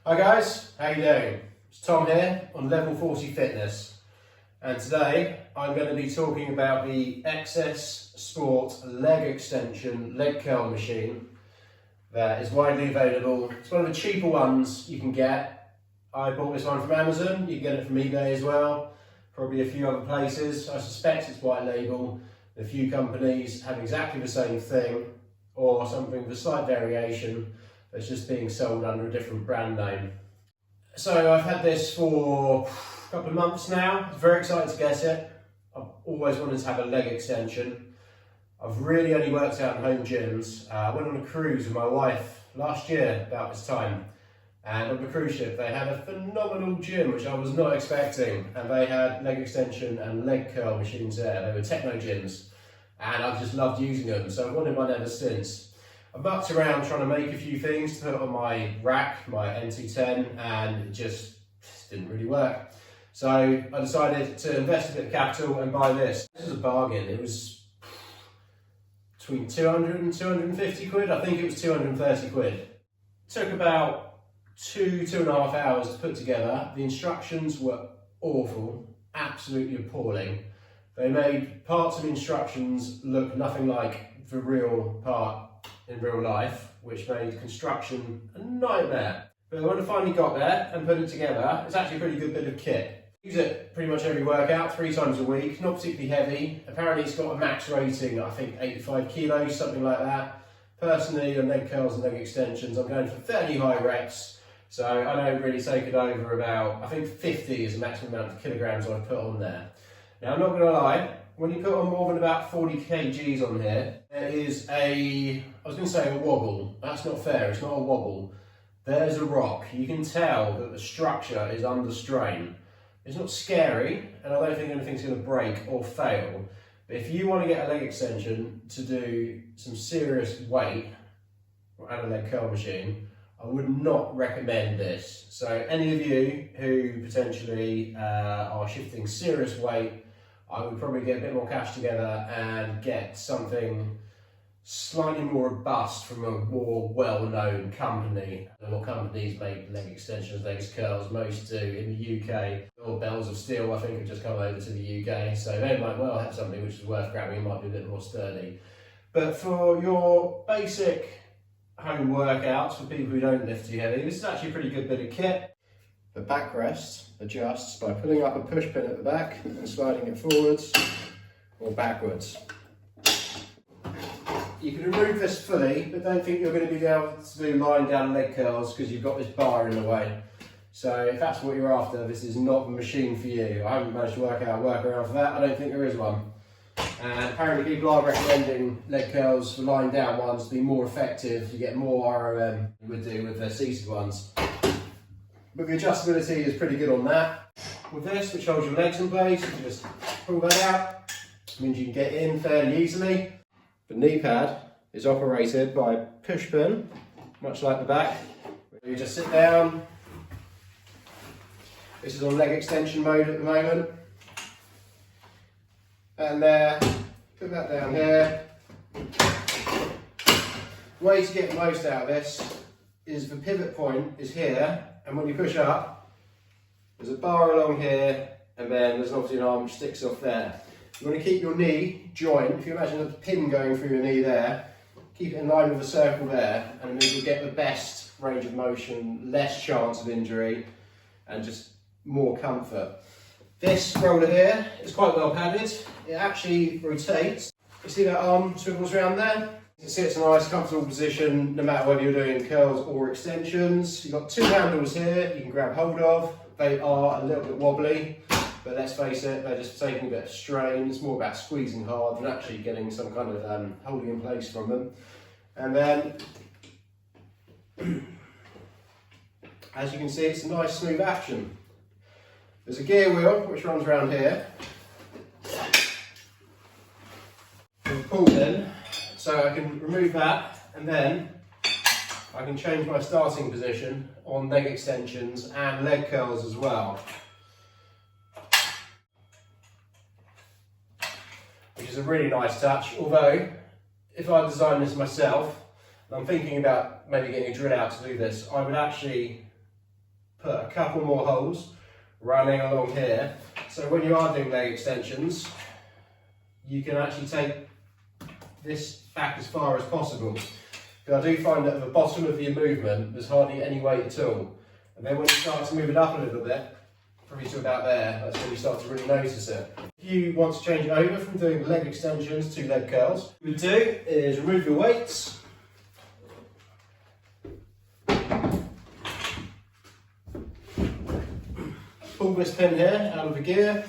Hi guys, how you doing? It's Tom here on Level 40 Fitness, and today I'm going to be talking about the XS Sport leg extension leg curl machine that is widely available. It's one of the cheaper ones you can get. I bought this one from Amazon. You can get it from eBay as well, probably a few other places. I suspect it's white label. A few companies have exactly the same thing or something with a slight variation that's just being sold under a different brand name. So I've had this for a couple of months now. I was very excited to get it. I've always wanted to have a leg extension. I've really only worked out in home gyms. I went on a cruise with my wife last year about this time, and on the cruise ship they had a phenomenal gym which I was not expecting, and they had leg extension and leg curl machines there. They were techno gyms and I've just loved using them, so I've wanted one ever since. I mucked around trying to make a few things to put on my rack, my NT10, and it just didn't really work. So I decided to invest a bit of capital and buy this. This was a bargain. It was between 200 and 250 quid. I think it was 230 quid. It took about two and a half hours to put together. The instructions were awful, absolutely appalling. They made parts of the instructions look nothing like the real part in real life, which made construction a nightmare. But when I finally got there and put it together, it's actually a pretty good bit of kit. I use it pretty much every workout, 3 times a week, not particularly heavy. Apparently it's got a max rating, I think 85 kilos, something like that. Personally, on leg curls and leg extensions, I'm going for fairly high reps, so I don't really take it over about, I think 50 is the maximum amount of kilograms I've put on there. Now I'm not going to lie, when you put on more than about 40 kgs on here, there is I was going to say a wobble. That's not fair, it's not a wobble. There's a rock. You can tell that the structure is under strain. It's not scary, and I don't think anything's going to break or fail. But if you want to get a leg extension to do some serious weight and a leg curl machine, I would not recommend this. So any of you who potentially are shifting serious weight, I would probably get a bit more cash together and get something slightly more robust from a more well-known company. A lot of companies make leg extensions, leg curls, most do in the UK. Or Bells of Steel, I think, have just come over to the UK, so they might well have something which is worth grabbing. It might be a bit more sturdy. But for your basic home workouts, for people who don't lift too heavy, this is actually a pretty good bit of kit. The backrest adjusts by pulling up a push pin at the back and sliding it forwards or backwards. You can remove this fully, but don't think you're going to be able to do lying down leg curls because you've got this bar in the way. So if that's what you're after, this is not the machine for you. I haven't managed to work out a workaround for that. I don't think there is one. And apparently people are recommending leg curls for lying down ones to be more effective. You get more ROM than you would do with the seated ones. But the adjustability is pretty good on that. With this, which holds your legs in place, you can just pull that out. It means you can get in fairly easily. The knee pad is operated by a push pin, much like the back. You just sit down. This is on leg extension mode at the moment. And put that down here. The way to get the most out of this is the pivot point is here, and when you push up, there's a bar along here, and then there's obviously an arm which sticks off there. You want to keep your knee joined. If you imagine a pin going through your knee there, keep it in line with a circle there, and then you'll get the best range of motion, less chance of injury, and just more comfort. This roller here is quite well padded. It actually rotates. You see that arm swivels around there? You can see it's a nice comfortable position no matter whether you're doing curls or extensions. You've got 2 handles here you can grab hold of. They are a little bit wobbly, but let's face it, they're just taking a bit of strain. It's more about squeezing hard than actually getting some kind of holding in place from them. And then, as you can see, it's a nice smooth action. There's a gear wheel which runs around here. Pull pin, so I can remove that, and then I can change my starting position on leg extensions and leg curls as well, which is a really nice touch. Although if I designed this myself, and I'm thinking about maybe getting a drill out to do this, I would actually put a couple more holes running along here. So when you are doing leg extensions, you can actually take this back as far as possible. Because I do find that at the bottom of your movement, there's hardly any weight at all. And then when you start to move it up a little bit, probably to about there, that's when you start to really notice it. If you want to change it over from doing leg extensions to leg curls, what you would do is remove your weights. Pull this pin here out of the gear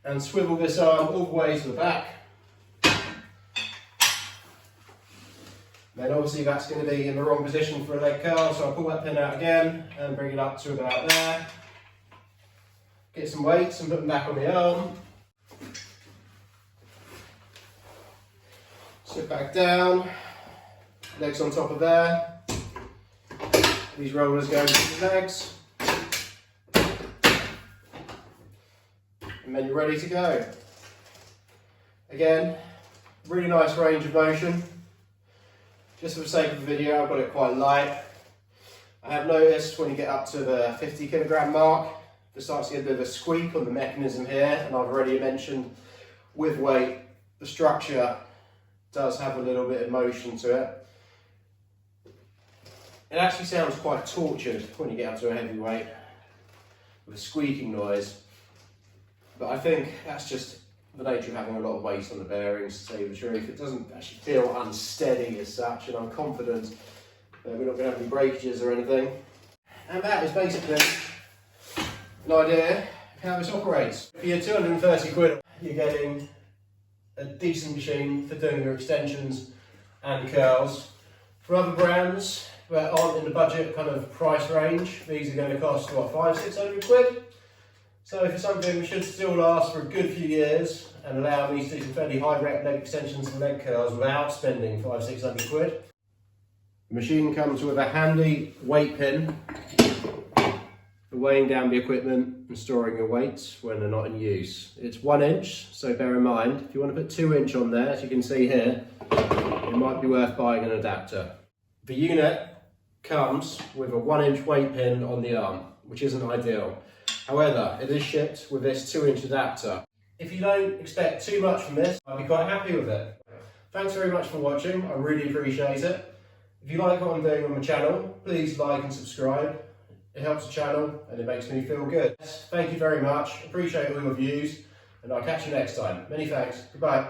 and swivel this arm all the way to the back. Then obviously that's going to be in the wrong position for a leg curl, so I'll pull that pin out again and bring it up to about there. Get some weights and put them back on the arm. Sit back down, legs on top of there. These rollers go into the legs. And then you're ready to go. Again, really nice range of motion. Just for the sake of the video, I've got it quite light. I have noticed when you get up to the 50 kilogram mark, there starts to get a bit of a squeak on the mechanism here, and I've already mentioned with weight, the structure does have a little bit of motion to it. It actually sounds quite tortured when you get up to a heavy weight with a squeaking noise, but I think that's just the nature of having a lot of weight on the bearings, to tell you the truth. It doesn't actually feel unsteady as such, and I'm confident that we're not going to have any breakages or anything. And that is basically an idea of how this operates. For your 230 quid, you're getting a decent machine for doing your extensions and curls. For other brands that aren't in the budget kind of price range, these are going to cost, what, 500-600 quid? So for something that should still last for a good few years and allow me to do some fairly high rep leg extensions and leg curls without spending 500-600 quid. The machine comes with a handy weight pin for weighing down the equipment and storing your weights when they're not in use. It's 1 inch, so bear in mind, if you want to put 2 inch on there, as you can see here, it might be worth buying an adapter. The unit comes with a 1 inch weight pin on the arm, which isn't ideal. However, it is shipped with this 2 inch adapter. If you don't expect too much from this, I'll be quite happy with it. Thanks very much for watching, I really appreciate it. If you like what I'm doing on the channel, please like and subscribe. It helps the channel and it makes me feel good. Thank you very much, appreciate all your views, and I'll catch you next time. Many thanks, goodbye.